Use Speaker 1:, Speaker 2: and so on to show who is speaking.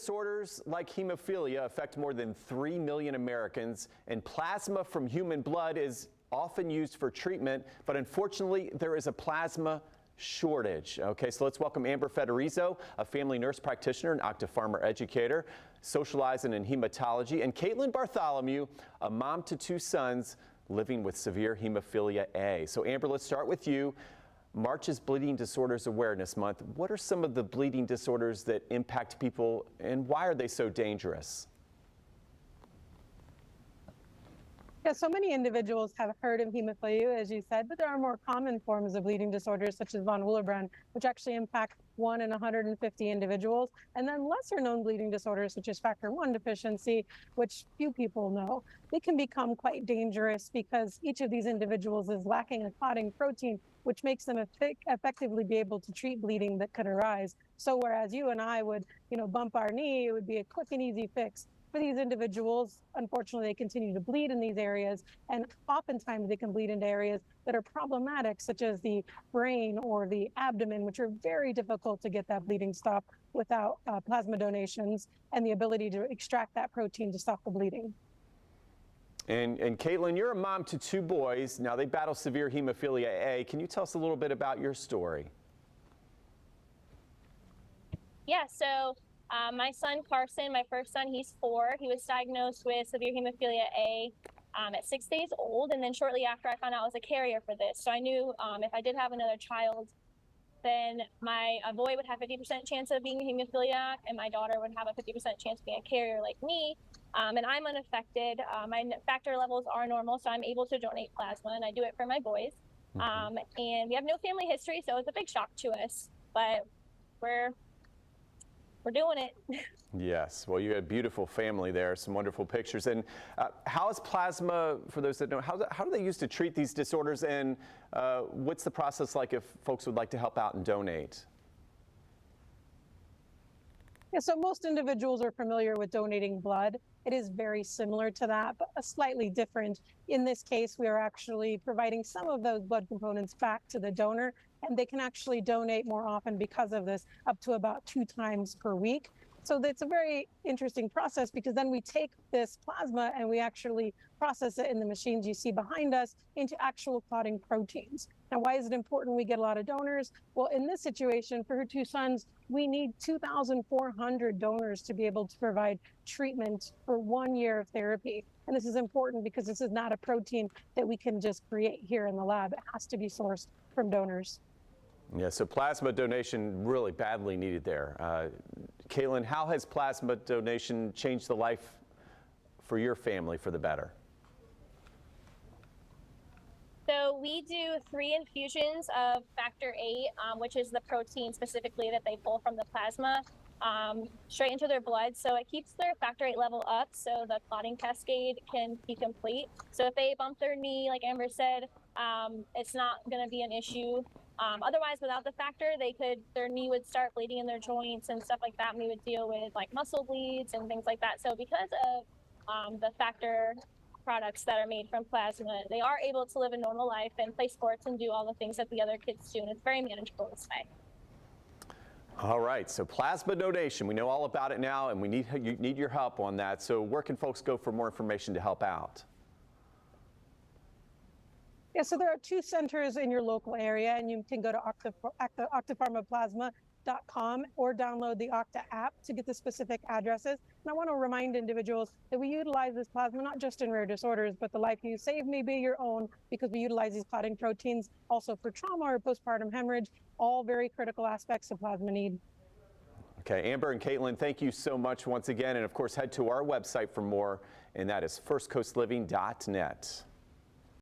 Speaker 1: Disorders like hemophilia affect more than 3 million Americans, and plasma from human blood is often used for treatment, but unfortunately there is a plasma shortage. Okay, so let's welcome Amber Federizo, a family nurse practitioner and octofarmer educator, socializing in hematology, and Caitlin Bartholomew, a mom to 2 sons living with severe hemophilia A. So Amber, let's start with you. March is Bleeding Disorders Awareness Month. What are some of the bleeding disorders that impact people, and why are they so dangerous?
Speaker 2: Yeah, so many individuals have heard of hemophilia, as you said, but there are more common forms of bleeding disorders, such as von Willebrand, which actually impact 1 in 150 individuals, and then lesser known bleeding disorders, such as factor I deficiency, which few people know. They can become quite dangerous because each of these individuals is lacking a clotting protein, which makes them effectively be able to treat bleeding that could arise. So whereas you and I would, bump our knee, it would be a quick and easy fix. For these individuals, unfortunately, they continue to bleed in these areas, and oftentimes they can bleed into areas that are problematic, such as the brain or the abdomen, which are very difficult to get that bleeding stopped without plasma donations and the ability to extract that protein to stop the bleeding.
Speaker 1: And Caitlin, you're a mom to 2 boys. Now they battle severe hemophilia A. Can you tell us a little bit about your story?
Speaker 3: Yeah, so my son Carson, my first son, he's 4. He was diagnosed with severe hemophilia A at 6 days old. And then shortly after, I found out I was a carrier for this. So I knew if I did have another child, then a boy would have 50% chance of being hemophiliac, and my daughter would have a 50% chance of being a carrier like me. And I'm unaffected. My factor levels are normal, so I'm able to donate plasma, and I do it for my boys. And we have no family history, so it's a big shock to us. But we're doing it.
Speaker 1: Yes, well, you had a beautiful family there, some wonderful pictures. And how is plasma, for those that don't know, how do they use to treat these disorders, and what's the process like if folks would like to help out and donate?
Speaker 2: Yeah, so most individuals are familiar with donating blood. It is very similar to that, but slightly different. In this case, we are actually providing some of those blood components back to the donor, and they can actually donate more often because of this, up to about 2 times per week. So that's a very interesting process, because then we take this plasma and we actually process it in the machines you see behind us into actual clotting proteins. Now, why is it important we get a lot of donors? Well, in this situation, for her 2 sons, we need 2,400 donors to be able to provide treatment for 1 year of therapy. And this is important because this is not a protein that we can just create here in the lab. It has to be sourced from donors.
Speaker 1: Yeah, so plasma donation really badly needed there. Caitlin, how has plasma donation changed the life for your family for the better?
Speaker 3: So we do 3 infusions of factor VIII, which is the protein specifically that they pull from the plasma, straight into their blood. So it keeps their factor VIII level up so the clotting cascade can be complete. So if they bump their knee, like Amber said, it's not going to be an issue. Otherwise, without the factor, their knee would start bleeding in their joints and stuff like that. And we would deal with like muscle bleeds and things like that. So because of the factor products that are made from plasma, they are able to live a normal life and play sports and do all the things that the other kids do. And it's very manageable this way.
Speaker 1: All right, so plasma donation, we know all about it now, and we need your help on that. So where can folks go for more information to help out?
Speaker 2: Yeah, so there are 2 centers in your local area, and you can go to octapharmaplasma.com or download the Octa app to get the specific addresses. And I want to remind individuals that we utilize this plasma not just in rare disorders, but the life you save may be your own, because we utilize these clotting proteins also for trauma or postpartum hemorrhage, all very critical aspects of plasma need.
Speaker 1: Okay, Amber and Caitlin, thank you so much once again. And of course, head to our website for more, and that is firstcoastliving.net.